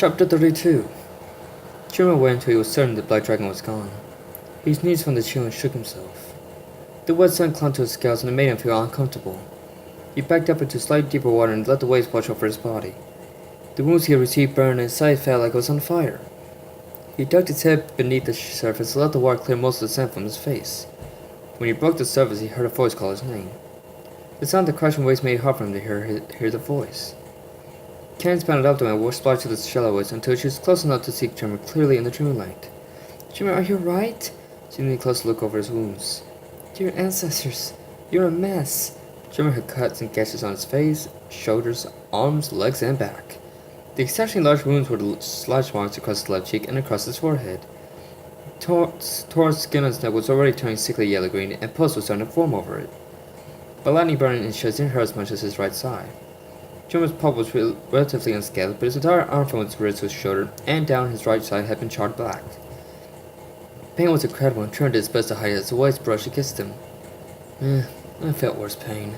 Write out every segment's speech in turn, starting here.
Chapter 32. Jimmy waited until he was certain the black dragon was gone. He sneezed from the chill and shook himself. The wet sun clung to his scales and it made him feel uncomfortable. He backed up into slightly deeper water and let the waves wash over his body. The wounds he had received burned and his side felt like it was on fire. He ducked his head beneath the surface and let the water clear most of the sand from his face. When he broke the surface, he heard a voice call his name. The sound of the crashing waves made it hard for him to hear the voice. Candace pounded up to him and walked splashed through the shallow waves until she was close enough to see Jimmy clearly in the moonlight. "Jimmy, are you right?" She needed a close look over his wounds. "Dear ancestors, you're a mess." Jimmy had cuts and gashes on his face, shoulders, arms, legs, and back. The exceptionally large wounds were slash marks across his left cheek and across his forehead. Torn skin on his neck was already turning sickly yellow-green, and pus was starting to form over it. But lightning burning in chest didn't hurt as much as his right side. Jimmy's pulp was relatively unscathed, but his entire arm from his wrist to his shoulder and down his right side had been charred black. Pain was incredible and turned his best to hide it as the waves brushed against him. I felt worse pain.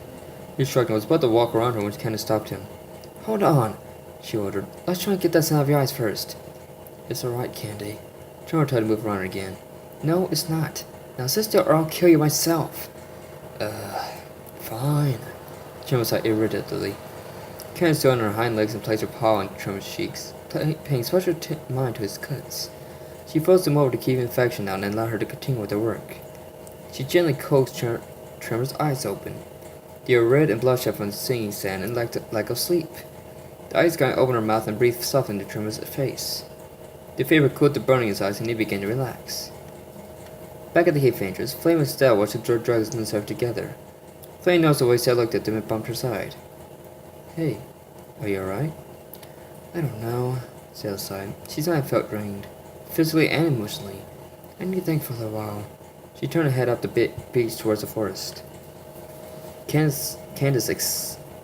He shrugged and was about to walk around her when Candace stopped him. "Hold on," she ordered. "Let's try and get that sound out of your eyes first." "It's alright, Candy." Jimmy tried to move around her again. "No, it's not. Now sit still or I'll kill you myself." Fine." Jimmy sighed irritably. Candace stood on her hind legs and placed her paw on Tremor's cheeks, paying special mind to his cuts. She forced him over to keep infection down and allowed her to continue with her work. She gently coaxed Tremor's eyes open. They were red and bloodshot from the singing sand and lack of sleep. The ice guy opened her mouth and breathed softly into Tremor's face. The fever cooled the burning in his eyes and he began to relax. Back at the heat Rangers, Flame and Stella watched the dragons and served together. Flame noticed the way Stella looked at them and bumped her side. "Hey, are you alright?" "I don't know," Stella sighed. She suddenly felt drained, physically and emotionally. "I need to think for a little while." She turned her head up the beach towards the forest. Candace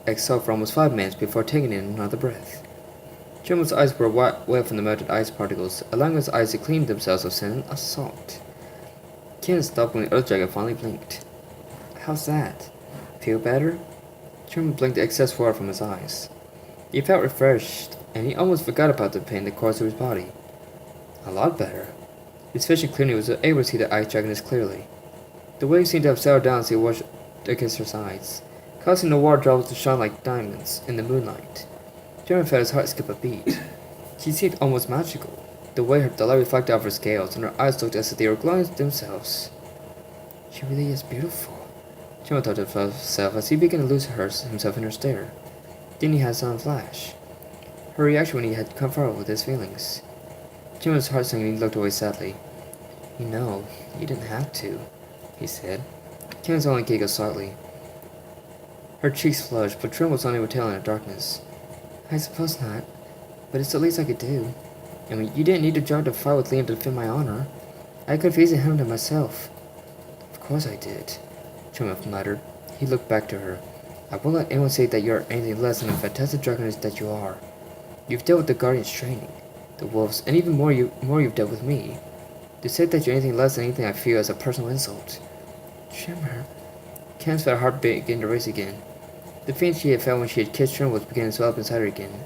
exhaled for almost 5 minutes before taking in another breath. Jim's eyes were wet from the melted ice particles, allowing his eyes to clean themselves of sand and salt. Candace stopped when the earth dragon finally blinked. "How's that? Feel better?" Jim blinked the excess water from his eyes. He felt refreshed, and he almost forgot about the pain that coursed through his body. A lot better. His vision clearly was able to see the ice dragon as clearly. The waves seemed to have settled down as they washed against her sides, causing the water drops to shine like diamonds in the moonlight. Jim felt his heart skip a beat. She seemed almost magical, the way the light reflected off her scales, and her eyes looked as if they were glowing themselves. "She really is beautiful," Jim thought to himself as he began to lose himself in her stare. Then he had a sudden flash. Her reaction when he had comfort with his feelings. Jim's heart sank and he looked away sadly. "You know, you didn't have to," he said. Candace only giggled slightly. Her cheeks flushed, but Trim was unable to tell in the darkness. "I suppose not, but it's the least I could do. I mean, you didn't need to jump to fight with Liam to defend my honor. I could have easily handled it myself." "Of course I did," Trim muttered. He looked back to her. "I won't let anyone say that you're anything less than the fantastic dragoness that you are. You've dealt with the Guardian's training, the wolves, and even more you've dealt with me. To say that you're anything less than anything I feel is a personal insult." "Trimmer." Candace felt her heart begin to race again. The feeling she had felt when she had kissed Trimmer was beginning to swell up inside her again.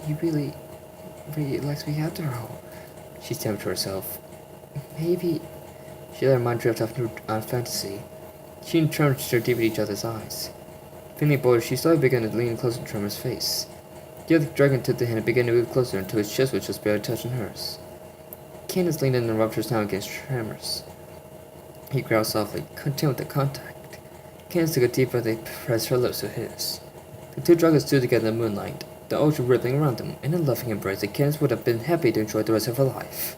He really likes me after all," she stammered to herself. "Maybe." She let her mind drift off on fantasy. She and Trimmer stared deep at each other's eyes. Feeling bored, she slowly began to lean closer to Trimmer's face. The other dragon took the hand and began to move closer until his chest was just barely touching hers. Candace leaned in and rubbed her snout against Trimmer's. He growled softly, content with the contact. Candace took a deep breath and pressed her lips to his. The two dragons stood together in the moonlight, the ocean rippling around them, in a loving embrace that Candace would have been happy to enjoy the rest of her life.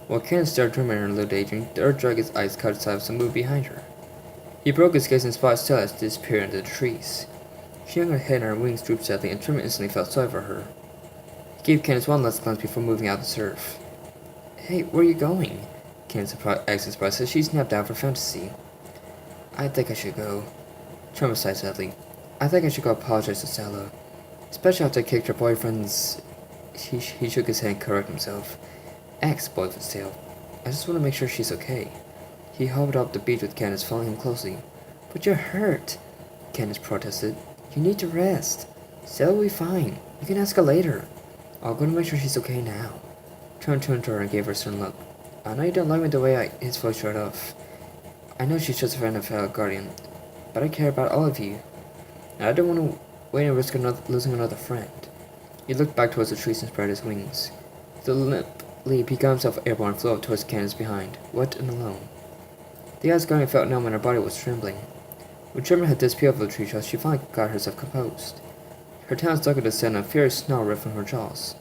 While Candace stared at Trimmer in her little daydream, the earth dragon's eyes caught sight of some move behind her. He broke his gaze and spotted Stella as disappear into the trees. She hung her head and her wings drooped sadly, and Trimmer instantly felt sorry for her. He gave Candace one last glance before moving out of the surf. "Hey, where are you going?" Candace asked in surprise as she snapped out of her fantasy. "I think I should go." Trimmer sighed sadly. "I think I should go apologize to Stella. Especially after I kicked her boyfriend's..." He shook his head and corrected himself. "Ex-boyfriend's tail. I just want to make sure she's okay." He hovered up the beach with Candace, following him closely. "But you're hurt," Candace protested. "You need to rest. Stella will be fine." You can ask her later. I'll go to make sure she's okay now. Trump turned to her and gave her a stern look. I know you don't like me the way his voice shut off. I know she's just a friend of fellow guardian, but I care about all of you. And I don't want to wait and risk losing another friend. He looked back towards the trees and spread his wings. With a limp leap, he got himself airborne and flew up towards Candace behind, wet and alone. The Asgardian felt numb and her body was trembling. When Tremor had disappeared over the tree trunk, she finally got herself composed. Her tongue stuck in the sand and a furious snarl ripped from her jaws.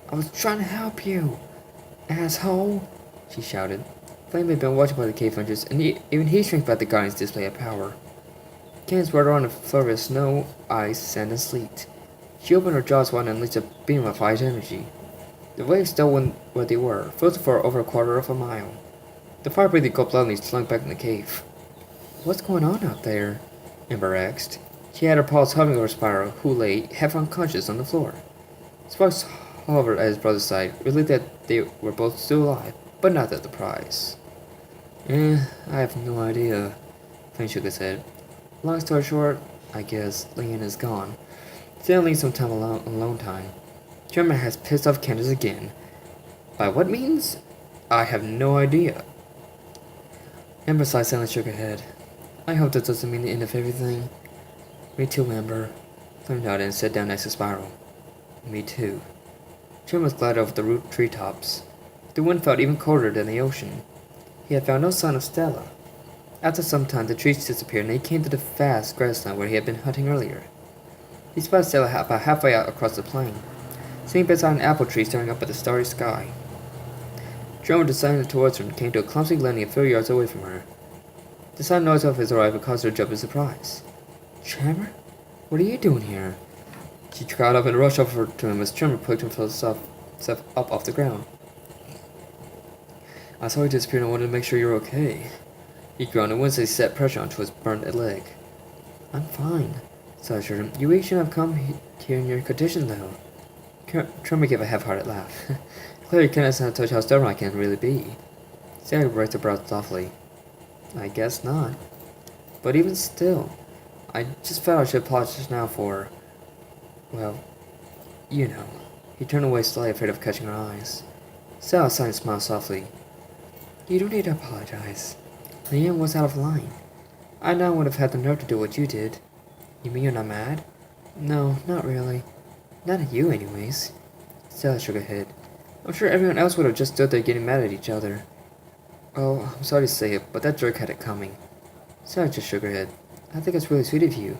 I was trying to help you, asshole, she shouted. Flame had been watching by the cave hunters, and even he shrank back the Guardian's display of power. Candace rode on a flurry of snow, ice, sand, and sleet. She opened her jaws wide and unleashed a beam of light energy. The waves still went where they were, frozen for over a quarter of a mile. The fire-breathing gulped loudly and slunk back in the cave. What's going on out there? Ember asked. She had her paws hovering over Spyro, who lay half unconscious on the floor. Sparks hovered at his brother's side, relieved that they were both still alive, but not at the prize. I have no idea. Flame shook his head. Long story short, I guess Leanne is gone. Still some time alone time. Tremor has pissed off Candace again. By what means? I have no idea. Amber sighed and shook her head. I hope that doesn't mean the end of everything. Me too, Amber. Flame nodded and sat down next to Spyro. Me too. Tremor was glided over the root treetops. The wind felt even colder than the ocean. He had found no sign of Stella. After some time, the trees disappeared and he came to the vast grassland where he had been hunting earlier. He spotted Stella about halfway out across the plain, sitting beside an apple tree staring up at the starry sky. Tremor descended towards her and came to a clumsy landing a few yards away from her. The sudden noise of his arrival caused her to jump in surprise. Tremor? What are you doing here? She caught up and rushed over to him as Tremor picked himself up off the ground. I saw you disappear and I wanted to make sure you're okay. He groaned and Wednesday set pressure onto his burned leg. I'm fine, so I assured him. You shouldn't have come here in your condition, though. Tremor gave a half-hearted laugh. Clearly, Candace had touched how stubborn I can really be. Sarah raised her brows softly. I guess not. But even still, I just felt I should apologize now for, well, you know. He turned away slightly, afraid of catching her eyes. Sarah sighed and smiled softly. You don't need to apologize. Leanne was out of line. I now would have had the nerve to do what you did. You mean you're not mad? No, not really. Not at you, anyways. Stella shook her head. I'm sure everyone else would have just stood there getting mad at each other. Oh, I'm sorry to say it, but that jerk had it coming. Sarah just shook her head. I think it's really sweet of you.